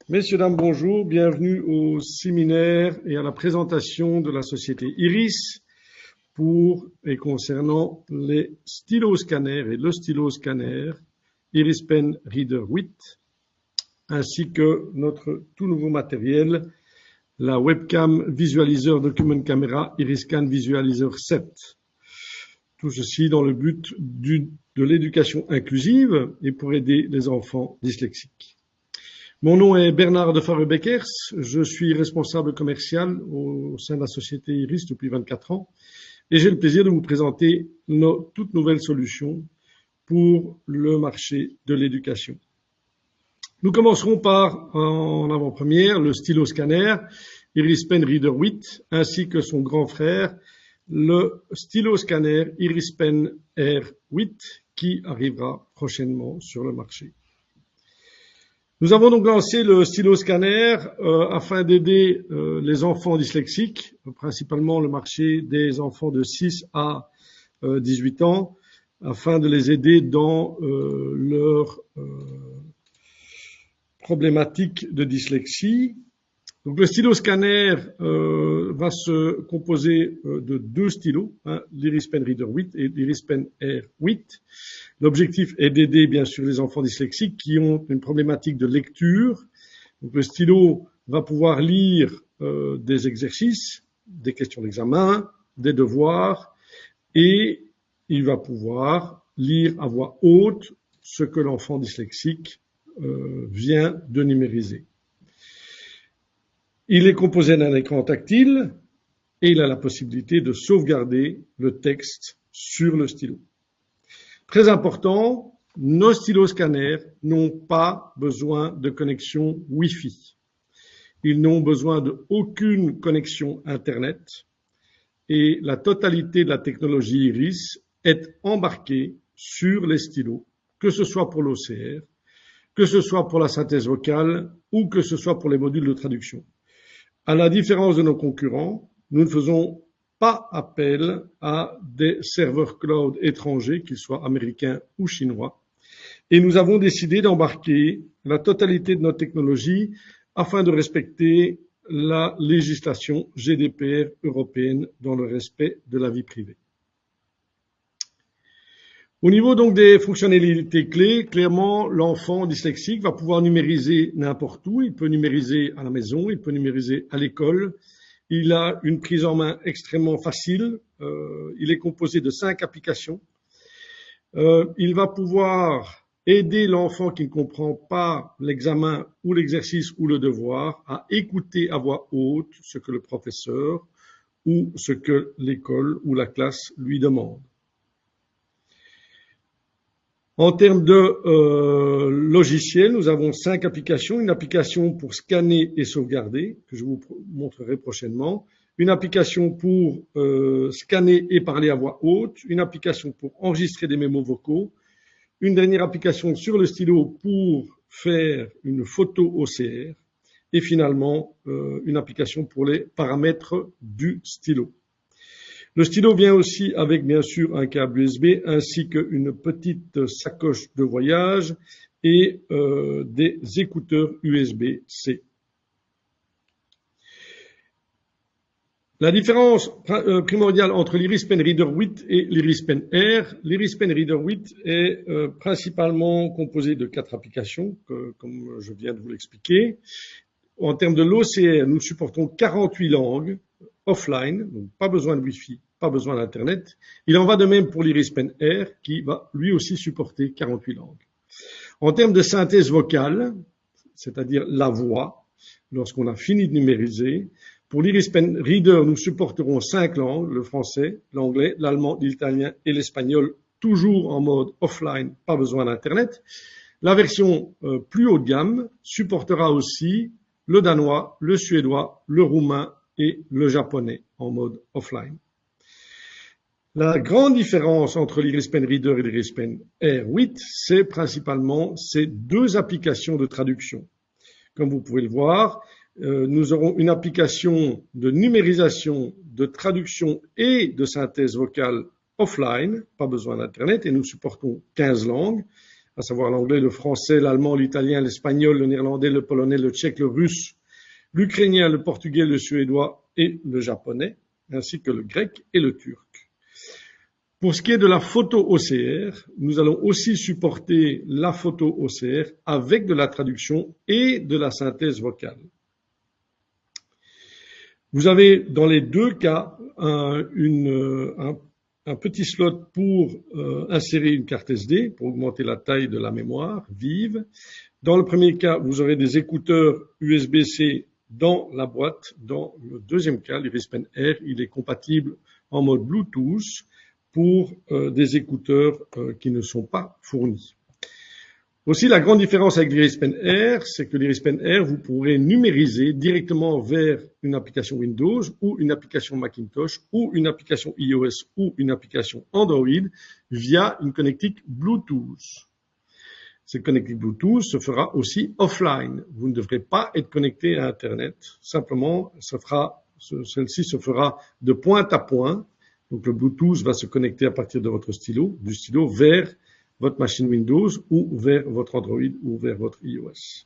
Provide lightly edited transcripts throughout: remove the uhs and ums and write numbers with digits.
Messieurs, dames, bonjour, bienvenue au séminaire et à la présentation de la société Iris pour et concernant les stylo-scanners et le stylo-scanner Iris Pen Reader 8 ainsi que notre tout nouveau matériel, la webcam visualiseur document camera Iriscan Visualizer 7. Tout ceci dans le but de l'éducation inclusive et pour aider les enfants dyslexiques. Mon nom est Bernard de Fabre-Beckers, je suis responsable commercial au sein de la société Iris depuis 24 ans et j'ai le plaisir de vous présenter nos toutes nouvelles solutions pour le marché de l'éducation. Nous commencerons par, en avant-première, le stylo-scanner Iris Pen Reader 8 ainsi que son grand frère, le stylo-scanner Iris Pen Air 8 qui arrivera prochainement sur le marché. Nous avons donc lancé le stylo-scanner afin d'aider les enfants dyslexiques, principalement le marché des enfants de 6 à 18 ans, afin de les aider dans leur problématique de dyslexie. Donc le stylo-scanner va se composer de deux stylos, l'Iris Pen Reader 8 et l'Iris Pen Air 8. L'objectif est d'aider bien sûr les enfants dyslexiques qui ont une problématique de lecture. Donc le stylo va pouvoir lire des exercices, des questions d'examen, des devoirs et il va pouvoir lire à voix haute ce que l'enfant dyslexique vient de numériser. Il est composé d'un écran tactile et il a la possibilité de sauvegarder le texte sur le stylo. Très important, nos stylo-scanners n'ont pas besoin de connexion Wi-Fi. Ils n'ont besoin d'aucune connexion Internet et la totalité de la technologie Iris est embarquée sur les stylos, que ce soit pour l'OCR, que ce soit pour la synthèse vocale ou que ce soit pour les modules de traduction. À la différence de nos concurrents, nous ne faisons pas appel à des serveurs cloud étrangers, qu'ils soient américains ou chinois. Et nous avons décidé d'embarquer la totalité de notre technologie afin de respecter la législation GDPR européenne dans le respect de la vie privée. Au niveau donc des fonctionnalités clés, clairement, l'enfant dyslexique va pouvoir numériser n'importe où. Il peut numériser à la maison, il peut numériser à l'école. Il a une prise en main extrêmement facile. Il est composé de 5 applications. Il va pouvoir aider l'enfant qui ne comprend pas l'examen ou l'exercice ou le devoir à écouter à voix haute ce que le professeur ou ce que l'école ou la classe lui demande. En termes de logiciels, nous avons 5 applications. Une application pour scanner et sauvegarder, que je vous montrerai prochainement. Une application pour scanner et parler à voix haute. Une application pour enregistrer des mémos vocaux. Une dernière application sur le stylo pour faire une photo OCR. Et finalement, une application pour les paramètres du stylo. Le stylo vient aussi avec bien sûr un câble USB ainsi qu'une petite sacoche de voyage et des écouteurs USB-C. La différence primordiale entre l'Iris Pen Reader 8 et l'Iris Pen Air. L'Iris Pen Reader 8 est principalement composé de 4 applications, comme je viens de vous l'expliquer. En termes de l'OCR, nous supportons 48 langues offline, donc pas besoin de Wi-Fi, pas besoin d'Internet. Il en va de même pour l'Iris Pen Air, qui va lui aussi supporter 48 langues. En termes de synthèse vocale, c'est-à-dire la voix, lorsqu'on a fini de numériser, pour l'Iris Pen Reader, nous supporterons 5 langues, le français, l'anglais, l'allemand, l'italien et l'espagnol, toujours en mode offline, pas besoin d'Internet. La version plus haut de gamme supportera aussi le danois, le suédois, le roumain et le japonais en mode offline. La grande différence entre l'Iris Pen Reader et l'Iris Pen Air 8, c'est principalement ces 2 applications de traduction. Comme vous pouvez le voir, nous aurons une application de numérisation, de traduction et de synthèse vocale offline, pas besoin d'Internet, et nous supportons 15 langues, à savoir l'anglais, le français, l'allemand, l'italien, l'espagnol, le néerlandais, le polonais, le tchèque, le russe, l'ukrainien, le portugais, le suédois et le japonais, ainsi que le grec et le turc. Pour ce qui est de la photo OCR, nous allons aussi supporter la photo OCR avec de la traduction et de la synthèse vocale. Vous avez dans les deux cas un petit slot pour insérer une carte SD, pour augmenter la taille de la mémoire vive. Dans le premier cas, vous aurez des écouteurs USB-C dans la boîte. Dans le deuxième cas, l'Iris Pen Air, il est compatible en mode Bluetooth pour des écouteurs qui ne sont pas fournis. Aussi, la grande différence avec l'Iris Pen Air, c'est que l'Iris Pen Air, vous pourrez numériser directement vers une application Windows ou une application Macintosh ou une application iOS ou une application Android via une connectique Bluetooth. Cette connectique Bluetooth se fera aussi offline. Vous ne devrez pas être connecté à Internet. Simplement, celle-ci se fera de point à point. Donc, le Bluetooth va se connecter à partir de votre stylo, du stylo vers votre machine Windows ou vers votre Android ou vers votre iOS.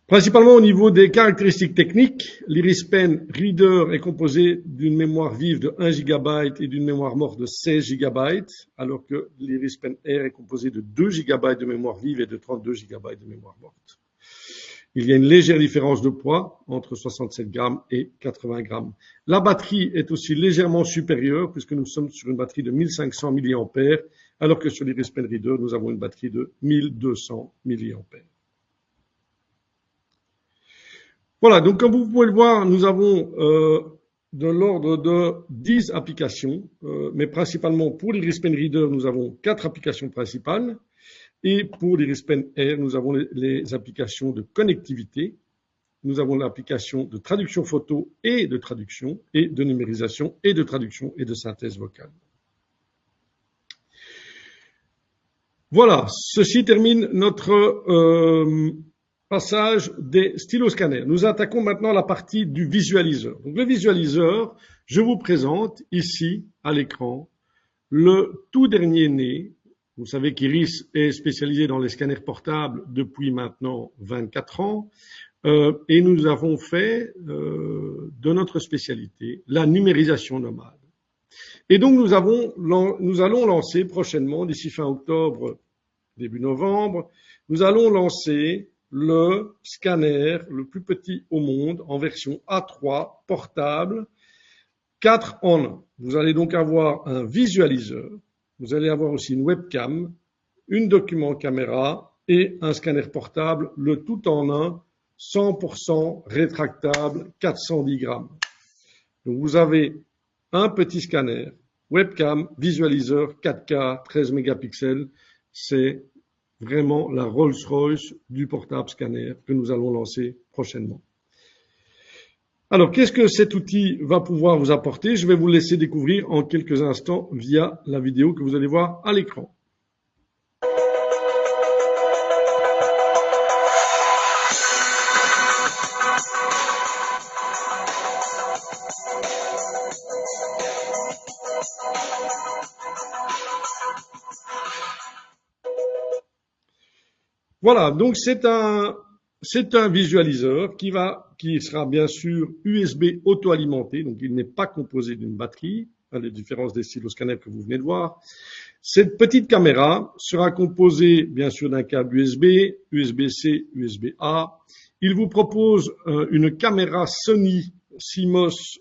Principalement au niveau des caractéristiques techniques, l'Iris Pen Reader est composé d'une mémoire vive de 1 GB et d'une mémoire morte de 16 GB, alors que l'Iris Pen Air est composé de 2 GB de mémoire vive et de 32 GB de mémoire morte. Il y a une légère différence de poids entre 67 grammes et 80 grammes. La batterie est aussi légèrement supérieure puisque nous sommes sur une batterie de 1500 mAh, alors que sur l'Iris Pen Reader, nous avons une batterie de 1200 mAh. Voilà, donc comme vous pouvez le voir, nous avons de l'ordre de 10 applications, mais principalement pour l'Iris Pen Reader, nous avons 4 applications principales. Et pour l'Iris Pen Air, nous avons les applications de connectivité, nous avons l'application de traduction photo et de numérisation et de traduction et de synthèse vocale. Voilà, ceci termine notre passage des styloscanners. Nous attaquons maintenant la partie du visualiseur. Donc, le visualiseur, je vous présente ici à l'écran le tout dernier né. Vous savez qu'Iris est spécialisé dans les scanners portables depuis maintenant 24 ans et nous avons fait de notre spécialité la numérisation nomade. Et donc nous allons lancer prochainement, d'ici fin octobre, début novembre, nous allons lancer le scanner le plus petit au monde en version A3 portable, 4 en 1. Vous allez donc avoir un visualiseur. Vous allez avoir aussi une webcam, une document caméra et un scanner portable, le tout en un, 100% rétractable, 410 grammes. Donc vous avez un petit scanner, webcam, visualiseur, 4K, 13 mégapixels. C'est vraiment la Rolls-Royce du portable scanner que nous allons lancer prochainement. Alors, qu'est-ce que cet outil va pouvoir vous apporter? Je vais vous laisser découvrir en quelques instants via la vidéo que vous allez voir à l'écran. Voilà, donc c'est un visualiseur qui sera bien sûr USB auto-alimenté, donc il n'est pas composé d'une batterie, à la différence des styloscanners que vous venez de voir. Cette petite caméra sera composée bien sûr d'un câble USB, USB-C, USB-A. Il vous propose une caméra Sony CMOS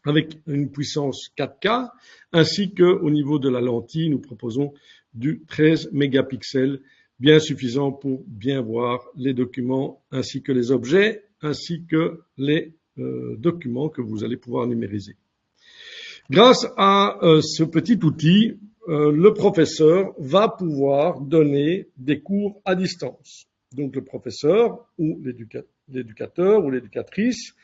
avec une puissance 4K, ainsi qu'au niveau de la lentille, nous proposons du 13 mégapixels, bien suffisant pour bien voir les documents ainsi que les objets, ainsi que les documents que vous allez pouvoir numériser. Grâce à ce petit outil, le professeur va pouvoir donner des cours à distance. Donc le professeur ou l'éducateur ou l'éducatrice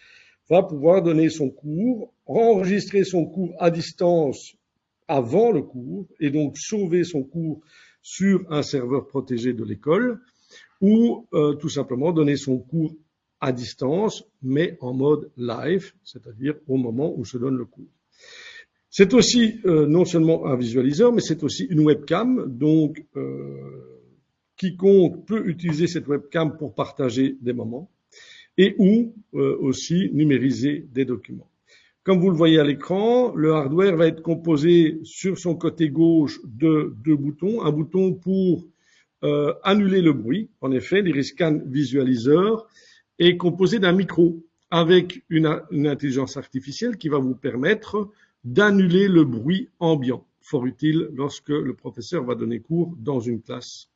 va pouvoir donner son cours, enregistrer son cours à distance avant le cours et donc sauver son cours sur un serveur protégé de l'école ou tout simplement donner son cours à distance mais en mode live, c'est-à-dire au moment où se donne le cours. C'est aussi non seulement un visualiseur, mais c'est aussi une webcam. Donc, quiconque peut utiliser cette webcam pour partager des moments et ou aussi numériser des documents. Comme vous le voyez à l'écran, le hardware va être composé sur son côté gauche de deux boutons. Un bouton pour annuler le bruit. En effet, l'Iriscan Visualizer est composé d'un micro avec une intelligence artificielle qui va vous permettre d'annuler le bruit ambiant, fort utile lorsque le professeur va donner cours dans une classe.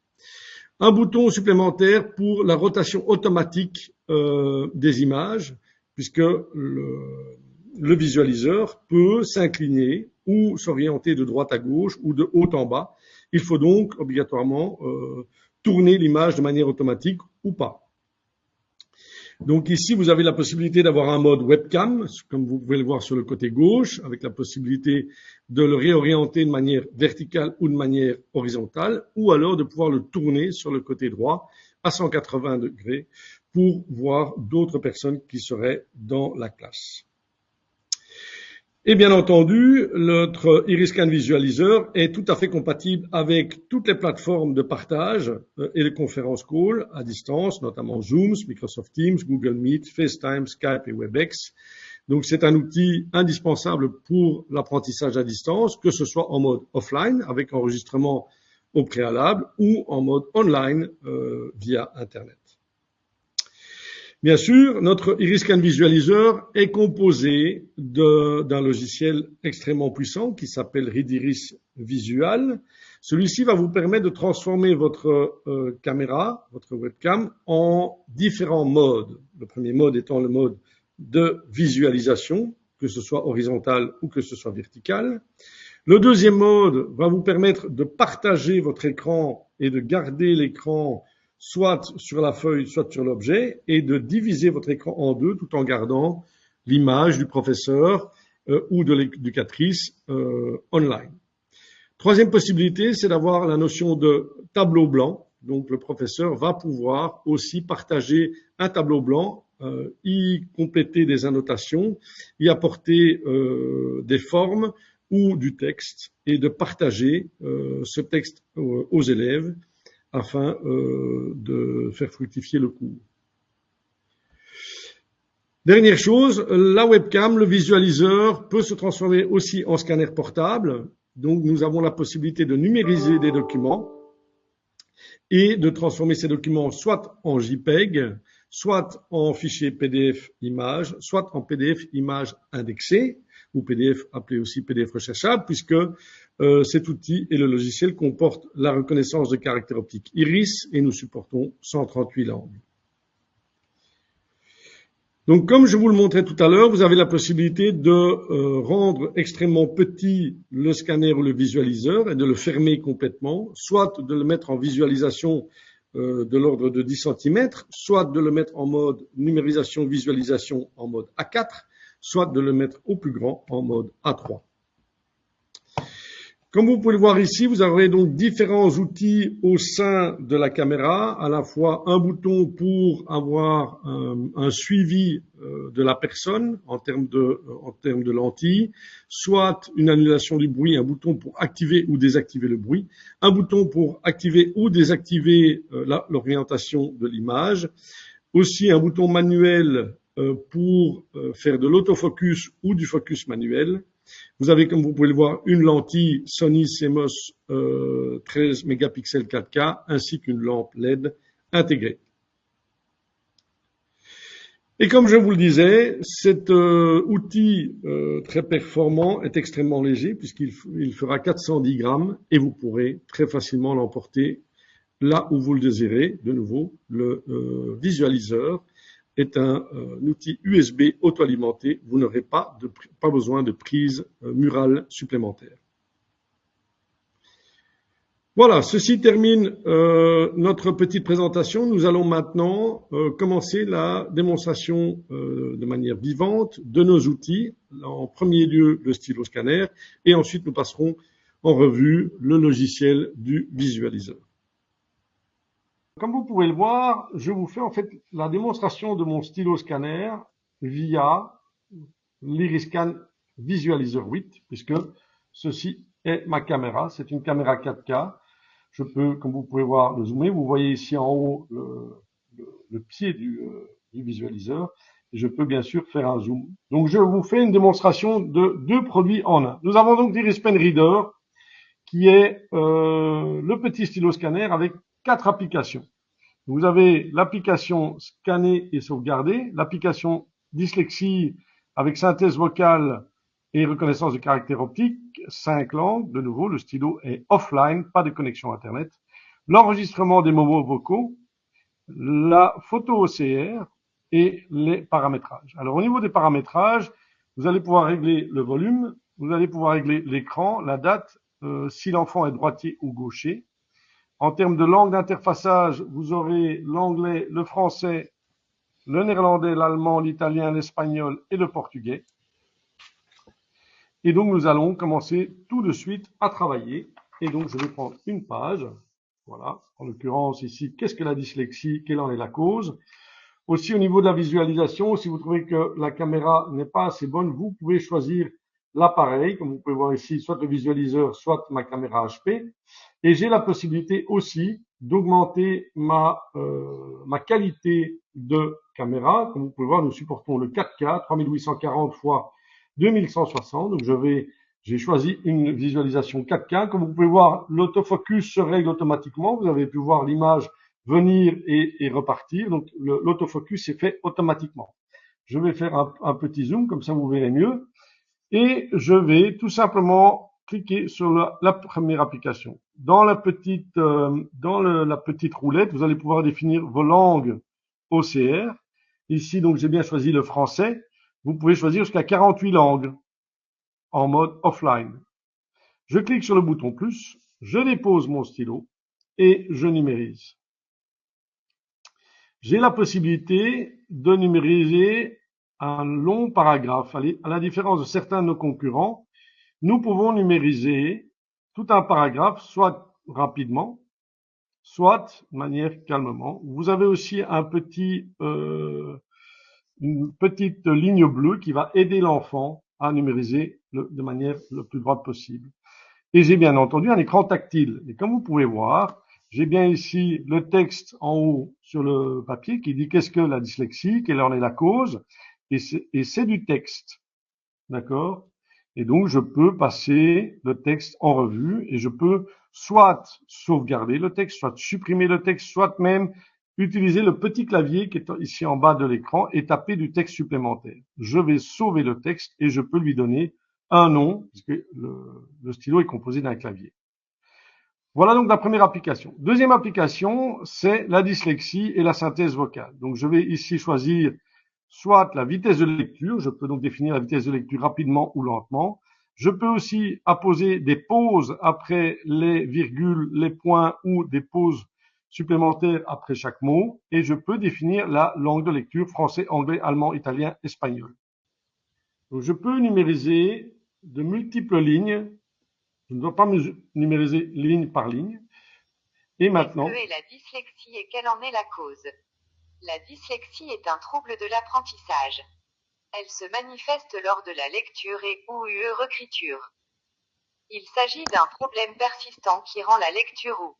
Un bouton supplémentaire pour la rotation automatique des images, puisque le visualiseur peut s'incliner ou s'orienter de droite à gauche ou de haut en bas. Il faut donc obligatoirement tourner l'image de manière automatique ou pas. Donc ici, vous avez la possibilité d'avoir un mode webcam, comme vous pouvez le voir sur le côté gauche, avec la possibilité de le réorienter de manière verticale ou de manière horizontale, ou alors de pouvoir le tourner sur le côté droit à 180 degrés pour voir d'autres personnes qui seraient dans la classe. Et bien entendu, notre Iriscan Visualizer est tout à fait compatible avec toutes les plateformes de partage et les conférences call à distance, notamment Zoom, Microsoft Teams, Google Meet, FaceTime, Skype et Webex. Donc c'est un outil indispensable pour l'apprentissage à distance, que ce soit en mode offline avec enregistrement au préalable ou en mode online via Internet. Bien sûr, notre Iriscan Visualizer est composé d'un logiciel extrêmement puissant qui s'appelle Readiris Visual. Celui-ci va vous permettre de transformer votre caméra, votre webcam, en différents modes. Le premier mode étant le mode de visualisation, que ce soit horizontal ou que ce soit vertical. Le deuxième mode va vous permettre de partager votre écran et de garder l'écran soit sur la feuille, soit sur l'objet, et de diviser votre écran en deux tout en gardant l'image du professeur ou de l'éducatrice online. Troisième possibilité, c'est d'avoir la notion de tableau blanc. Donc le professeur va pouvoir aussi partager un tableau blanc, y compléter des annotations, y apporter des formes ou du texte, et de partager ce texte aux élèves afin de faire fructifier le cours. Dernière chose, la webcam, le visualiseur peut se transformer aussi en scanner portable. Donc nous avons la possibilité de numériser des documents et de transformer ces documents soit en JPEG, soit en fichier PDF image, soit en PDF image indexé, ou PDF appelé aussi PDF recherchable, puisque cet outil et le logiciel comportent la reconnaissance de caractères optiques Iris et nous supportons 138 langues. Donc, comme je vous le montrais tout à l'heure, vous avez la possibilité de rendre extrêmement petit le scanner ou le visualiseur et de le fermer complètement, soit de le mettre en visualisation de l'ordre de 10 cm, soit de le mettre en mode numérisation-visualisation en mode A4, soit de le mettre au plus grand en mode A3. Comme vous pouvez le voir ici, vous aurez donc différents outils au sein de la caméra, à la fois un bouton pour avoir un suivi de la personne en termes de lentilles, soit une annulation du bruit, un bouton pour activer ou désactiver le bruit, un bouton pour activer ou désactiver l'orientation de l'image, aussi un bouton manuel pour faire de l'autofocus ou du focus manuel. Vous avez, comme vous pouvez le voir, une lentille Sony CMOS 13 mégapixels 4K ainsi qu'une lampe LED intégrée. Et comme je vous le disais, cet outil très performant est extrêmement léger puisqu'il fera 410 grammes et vous pourrez très facilement l'emporter là où vous le désirez. De nouveau, le visualiseur est un outil USB auto-alimenté. Vous n'aurez pas besoin de prise murale supplémentaire. Voilà, ceci termine notre petite présentation. Nous allons maintenant commencer la démonstration de manière vivante de nos outils. En premier lieu, le stylo scanner et ensuite nous passerons en revue le logiciel du visualiseur. Comme vous pouvez le voir, je vous fais en fait la démonstration de mon stylo scanner via l'Iriscan Visualizer 8, puisque ceci est ma caméra. C'est une caméra 4K. Je peux, comme vous pouvez voir, le zoomer. Vous voyez ici en haut le pied du visualiseur. Et je peux bien sûr faire un zoom. Donc je vous fais une démonstration de deux produits en un. Nous avons donc l'Iris Pen Reader, qui est le petit stylo scanner avec 4 applications. Vous avez l'application scanner et sauvegarder, l'application dyslexie avec synthèse vocale et reconnaissance de caractères optiques, 5 langues, de nouveau, le stylo est offline, pas de connexion Internet, l'enregistrement des moments vocaux, la photo OCR et les paramétrages. Alors au niveau des paramétrages, vous allez pouvoir régler le volume, vous allez pouvoir régler l'écran, la date, si l'enfant est droitier ou gaucher. En termes de langue d'interfaçage, vous aurez l'anglais, le français, le néerlandais, l'allemand, l'italien, l'espagnol et le portugais. Et donc, nous allons commencer tout de suite à travailler. Et donc, je vais prendre une page. Voilà. En l'occurrence, ici, qu'est-ce que la dyslexie? Quelle en est la cause? Aussi, au niveau de la visualisation, si vous trouvez que la caméra n'est pas assez bonne, vous pouvez choisir l'appareil, comme vous pouvez voir ici, soit le visualiseur, soit ma caméra HP. Et j'ai la possibilité aussi d'augmenter ma qualité de caméra. Comme vous pouvez voir, nous supportons le 4K, 3840 x 2160. Donc j'ai choisi une visualisation 4K. Comme vous pouvez voir, l'autofocus se règle automatiquement. Vous avez pu voir l'image venir et repartir. Donc l'autofocus est fait automatiquement. Je vais faire un petit zoom, comme ça vous verrez mieux. Et je vais tout simplement cliquer sur la première application. Dans la petite roulette, vous allez pouvoir définir vos langues OCR. Ici, donc, j'ai bien choisi le français. Vous pouvez choisir jusqu'à 48 langues en mode offline. Je clique sur le bouton plus, je dépose mon stylo et je numérise. J'ai la possibilité de numériser un long paragraphe. À la différence de certains de nos concurrents, nous pouvons numériser tout un paragraphe, soit rapidement, soit de manière calmement. Vous avez aussi une petite ligne bleue qui va aider l'enfant à numériser de manière le plus droite possible. Et j'ai bien entendu un écran tactile. Et comme vous pouvez voir, j'ai bien ici le texte en haut sur le papier qui dit qu'est-ce que la dyslexie, quelle en est la cause, et c'est du texte. D'accord? Et donc, je peux passer le texte en revue et je peux soit sauvegarder le texte, soit supprimer le texte, soit même utiliser le petit clavier qui est ici en bas de l'écran et taper du texte supplémentaire. Je vais sauver le texte et je peux lui donner un nom, puisque le stylo est composé d'un clavier. Voilà donc la première application. Deuxième application, c'est la dyslexie et la synthèse vocale. Donc, je vais ici choisir soit la vitesse de lecture, je peux donc définir la vitesse de lecture rapidement ou lentement. Je peux aussi apposer des pauses après les virgules, les points ou des pauses supplémentaires après chaque mot. Et je peux définir la langue de lecture, français, anglais, allemand, italien, espagnol. Donc, je peux numériser de multiples lignes. Je ne dois pas numériser ligne par ligne. Et maintenant... Qu'est-ce que est la dyslexie et quelle en est la cause? La dyslexie est un trouble de l'apprentissage. Elle se manifeste lors de la lecture et ou recriture. Il s'agit d'un problème persistant qui rend la lecture ou.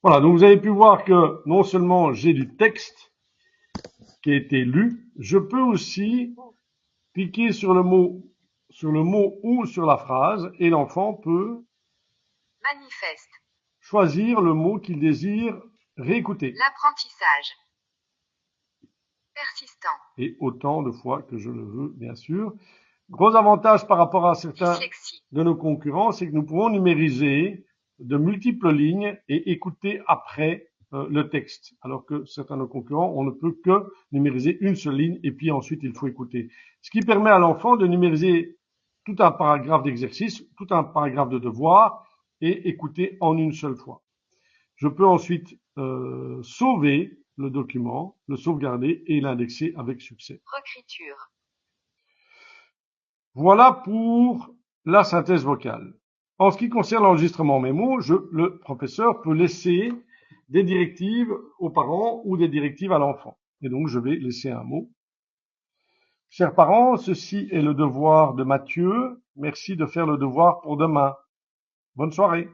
Voilà, donc vous avez pu voir que non seulement j'ai du texte qui a été lu, je peux aussi cliquer sur le mot ou sur la phrase et l'enfant peut manifeste. Choisir le mot qu'il désire réécouter. L'apprentissage. Persistant. Et autant de fois que je le veux, bien sûr. Gros avantage par rapport à certains de nos concurrents, c'est que nous pouvons numériser de multiples lignes et écouter après le texte. Alors que certains de nos concurrents, on ne peut que numériser une seule ligne et puis ensuite il faut écouter. Ce qui permet à l'enfant de numériser tout un paragraphe d'exercice, tout un paragraphe de devoir et écouter en une seule fois. Je peux ensuite sauver le document, le sauvegarder et l'indexer avec succès. Recriture. Voilà pour la synthèse vocale. En ce qui concerne l'enregistrement mémo, le professeur peut laisser des directives aux parents ou des directives à l'enfant. Et donc, je vais laisser un mot. Chers parents, ceci est le devoir de Mathieu. Merci de faire le devoir pour demain. Bonne soirée.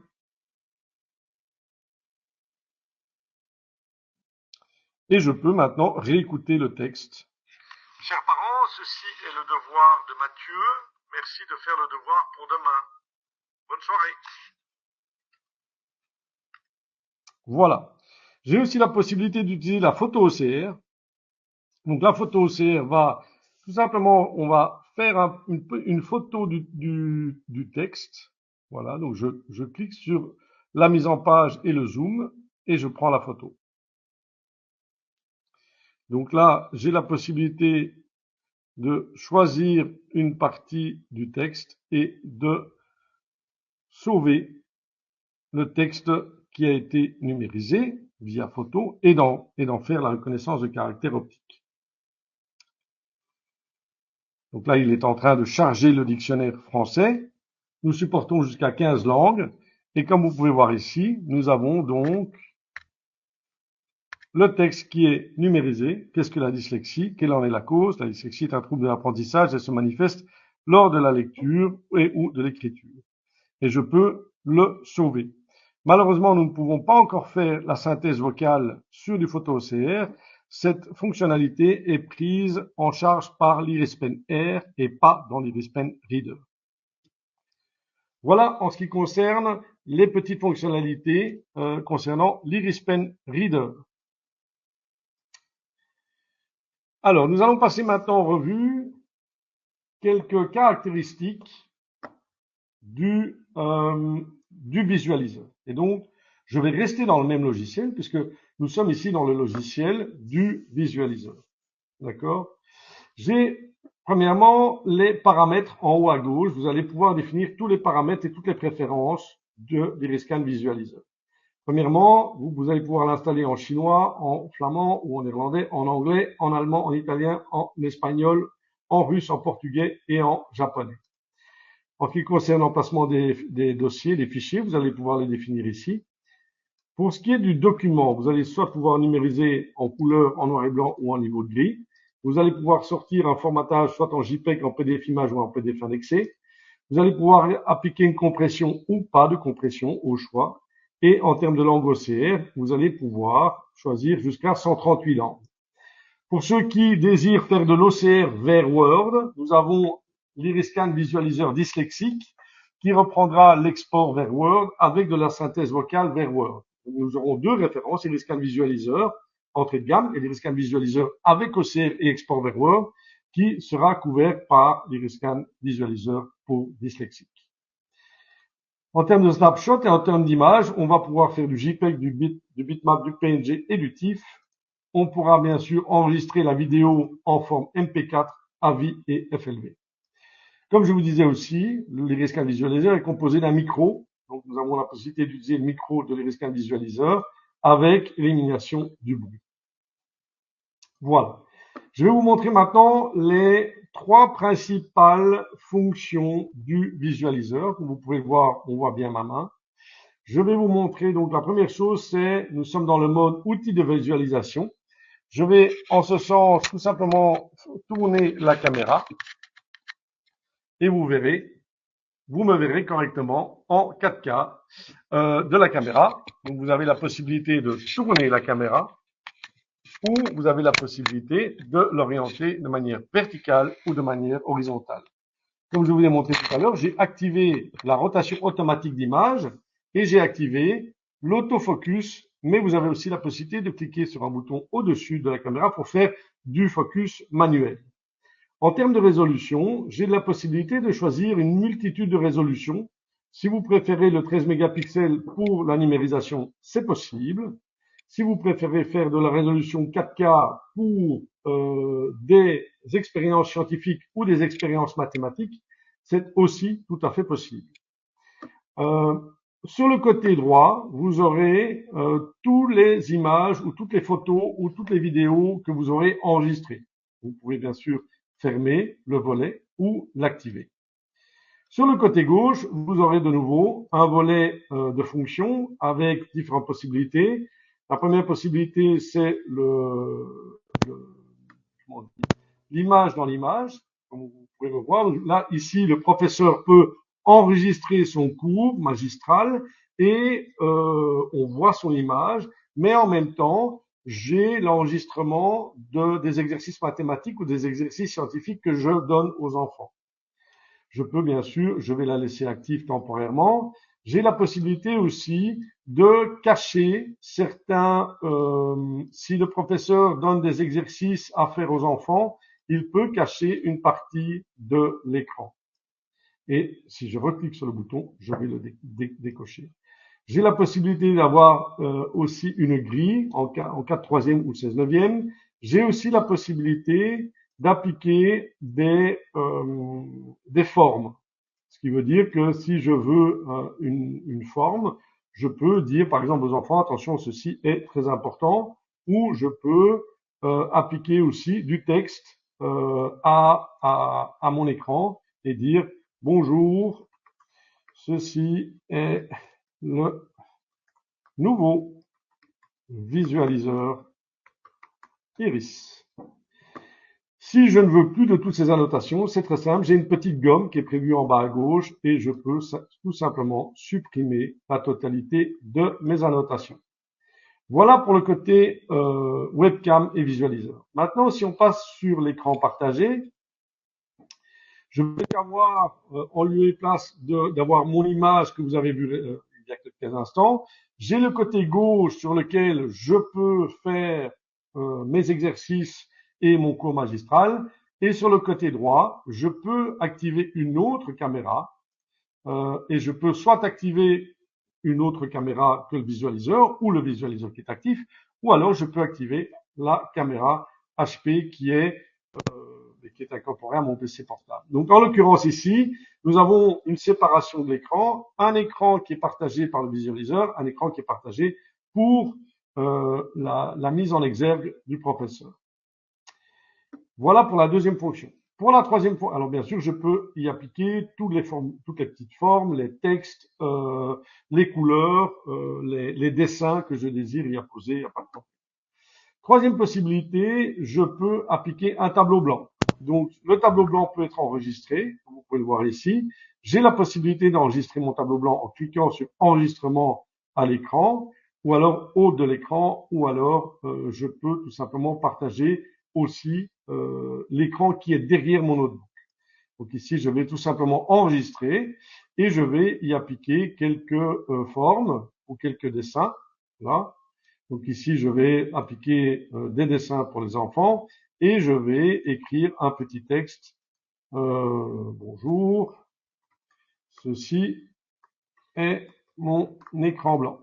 Et je peux maintenant réécouter le texte. Chers parents, ceci est le devoir de Mathieu. Merci de faire le devoir pour demain. Bonne soirée. Voilà. J'ai aussi la possibilité d'utiliser la photo OCR. Donc la photo OCR va tout simplement, on va faire une photo du texte. Voilà, donc je clique sur la mise en page et le zoom et je prends la photo. Donc là, j'ai la possibilité de choisir une partie du texte et de sauver le texte qui a été numérisé via photo et d'en faire la reconnaissance de caractère optique. Donc là, il est en train de charger le dictionnaire français. Nous supportons jusqu'à 15 langues. Et comme vous pouvez voir ici, nous avons donc le texte qui est numérisé. Qu'est-ce que la dyslexie? Quelle en est la cause? La dyslexie est un trouble de l'apprentissage. Elle se manifeste lors de la lecture et ou de l'écriture. Et je peux le sauver. Malheureusement, nous ne pouvons pas encore faire la synthèse vocale sur du photo OCR. Cette fonctionnalité est prise en charge par l'Iris Pen Air et pas dans l'Iris Pen Reader. Voilà en ce qui concerne les petites fonctionnalités concernant l'Iris Pen Reader. Alors, nous allons passer maintenant en revue quelques caractéristiques du visualiseur. Et donc, je vais rester dans le même logiciel puisque nous sommes ici dans le logiciel du visualiseur. D'accord? J'ai premièrement les paramètres en haut à gauche. Vous allez pouvoir définir tous les paramètres et toutes les préférences de l'Iriscan Visualizer. Premièrement, vous allez pouvoir l'installer en chinois, en flamand ou en néerlandais, en anglais, en allemand, en italien, en espagnol, en russe, en portugais et en japonais. En ce qui concerne l'emplacement des dossiers, des fichiers, vous allez pouvoir les définir ici. Pour ce qui est du document, vous allez soit pouvoir numériser en couleur, en noir et blanc ou en niveau de gris. Vous allez pouvoir sortir un formatage soit en JPEG, en PDF image ou en PDF indexé. Vous allez pouvoir appliquer une compression ou pas de compression au choix. Et en termes de langue OCR, vous allez pouvoir choisir jusqu'à 138 langues. Pour ceux qui désirent faire de l'OCR vers Word, nous avons l'Iriscan Visualizer dyslexique qui reprendra l'export vers Word avec de la synthèse vocale vers Word. Nous aurons deux références, l'Iriscan Visualizer entrée de gamme et l'Iriscan Visualizer avec OCR et export vers Word qui sera couvert par l'Iriscan Visualizer pour dyslexique. En termes de snapshot et en termes d'image, on va pouvoir faire du JPEG, du bitmap, du PNG et du TIFF. On pourra bien sûr enregistrer la vidéo en forme MP4, AVI et FLV. Comme je vous disais aussi, l'Iriscan Visualizer est composé d'un micro. Donc nous avons la possibilité d'utiliser le micro de l'Iriscan Visualizer avec élimination du bruit. Voilà. Je vais vous montrer maintenant les trois principales fonctions du visualiseur. Comme vous pouvez voir, on voit bien ma main. Je vais vous montrer, donc la première chose, c'est, nous sommes dans le mode outil de visualisation. Je vais, en ce sens, tout simplement tourner la caméra et vous me verrez correctement en 4K de la caméra. Donc vous avez la possibilité de tourner la caméra ou vous avez la possibilité de l'orienter de manière verticale ou de manière horizontale. Comme je vous l'ai montré tout à l'heure, j'ai activé la rotation automatique d'image et j'ai activé l'autofocus, mais vous avez aussi la possibilité de cliquer sur un bouton au-dessus de la caméra pour faire du focus manuel. En termes de résolution, j'ai la possibilité de choisir une multitude de résolutions. Si vous préférez le 13 mégapixels pour la numérisation, c'est possible. Si vous préférez faire de la résolution 4K pour des expériences scientifiques ou des expériences mathématiques, c'est aussi tout à fait possible. Sur le côté droit, vous aurez toutes les images ou toutes les photos ou toutes les vidéos que vous aurez enregistrées. Vous pouvez bien sûr fermer le volet ou l'activer. Sur le côté gauche, vous aurez de nouveau un volet de fonctions avec différentes possibilités. La première possibilité, c'est l'image dans l'image, comme vous pouvez le voir. Là, ici, le professeur peut enregistrer son cours magistral et on voit son image, mais en même temps, j'ai l'enregistrement des exercices mathématiques ou des exercices scientifiques que je donne aux enfants. Je peux bien sûr, je vais la laisser active temporairement. J'ai la possibilité aussi de cacher certains, si le professeur donne des exercices à faire aux enfants, il peut cacher une partie de l'écran. Et si je reclique sur le bouton, je vais le décocher. J'ai la possibilité d'avoir aussi une grille en cas de troisième ou 16/9. J'ai aussi la possibilité d'appliquer des formes. Ce qui veut dire que si je veux une forme, je peux dire par exemple aux enfants, attention, ceci est très important, ou je peux appliquer aussi du texte à mon écran et dire bonjour, ceci est le nouveau visualiseur Iris. Si je ne veux plus de toutes ces annotations, c'est très simple, j'ai une petite gomme qui est prévue en bas à gauche et je peux tout simplement supprimer la totalité de mes annotations. Voilà pour le côté webcam et visualiseur. Maintenant, si on passe sur l'écran partagé, je vais avoir en lieu et place d'avoir mon image que vous avez vue il y a quelques instants. J'ai le côté gauche sur lequel je peux faire mes exercices et mon cours magistral. Et sur le côté droit, je peux activer une autre caméra et je peux soit activer une autre caméra que le visualiseur ou le visualiseur qui est actif, ou alors je peux activer la caméra HP qui est incorporée à mon PC portable. Donc en l'occurrence ici, nous avons une séparation de l'écran, un écran qui est partagé par le visualiseur, un écran qui est partagé pour la mise en exergue du professeur. Voilà pour la deuxième fonction. Pour la troisième fonction, alors bien sûr, je peux y appliquer toutes les petites formes, les textes, les couleurs, les dessins que je désire y apposer. Il n'y a pas de problème. Troisième possibilité, je peux appliquer un tableau blanc. Donc, le tableau blanc peut être enregistré, comme vous pouvez le voir ici. J'ai la possibilité d'enregistrer mon tableau blanc en cliquant sur enregistrement à l'écran, ou alors haut de l'écran, ou alors je peux tout simplement partager aussi l'écran qui est derrière mon notebook. Donc ici, je vais tout simplement enregistrer et je vais y appliquer quelques formes ou quelques dessins. Là. Donc ici, je vais appliquer des dessins pour les enfants et je vais écrire un petit texte. Bonjour, ceci est mon écran blanc.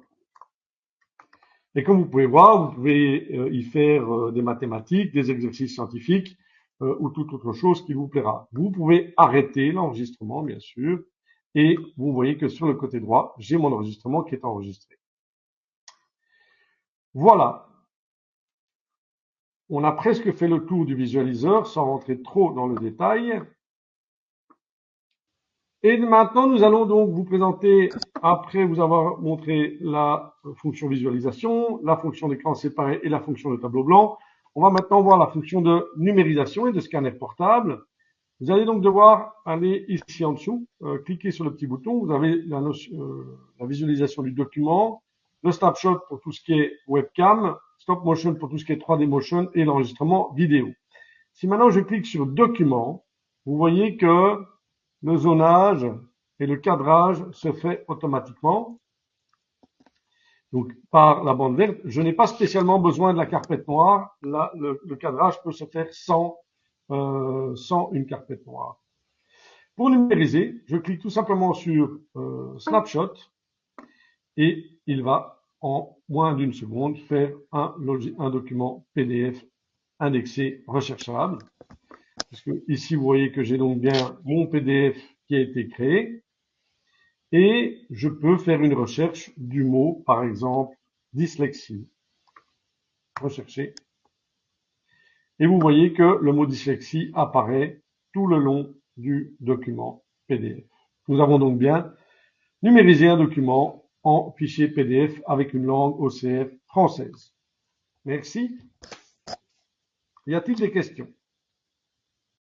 Et comme vous pouvez voir, vous pouvez y faire des mathématiques, des exercices scientifiques ou toute autre chose qui vous plaira. Vous pouvez arrêter l'enregistrement, bien sûr, et vous voyez que sur le côté droit, j'ai mon enregistrement qui est enregistré. Voilà. On a presque fait le tour du visualiseur sans rentrer trop dans le détail. Et maintenant, nous allons donc vous présenter, après vous avoir montré la fonction visualisation, la fonction d'écran séparé et la fonction de tableau blanc, on va maintenant voir la fonction de numérisation et de scanner portable. Vous allez donc devoir aller ici en dessous, cliquer sur le petit bouton, vous avez la visualisation du document, le snapshot pour tout ce qui est webcam, stop motion pour tout ce qui est 3D motion et l'enregistrement vidéo. Si maintenant je clique sur document, vous voyez que le zonage et le cadrage se fait automatiquement. Donc, par la bande verte, je n'ai pas spécialement besoin de la carpette noire. Là, le cadrage peut se faire sans une carpette noire. Pour numériser, je clique tout simplement sur Snapshot et il va, en moins d'une seconde, faire un document PDF indexé recherchable. Parce que ici, vous voyez que j'ai donc bien mon PDF qui a été créé. Et je peux faire une recherche du mot, par exemple, dyslexie. Rechercher. Et vous voyez que le mot dyslexie apparaît tout le long du document PDF. Nous avons donc bien numérisé un document en fichier PDF avec une langue OCR française. Merci. Y a-t-il des questions ?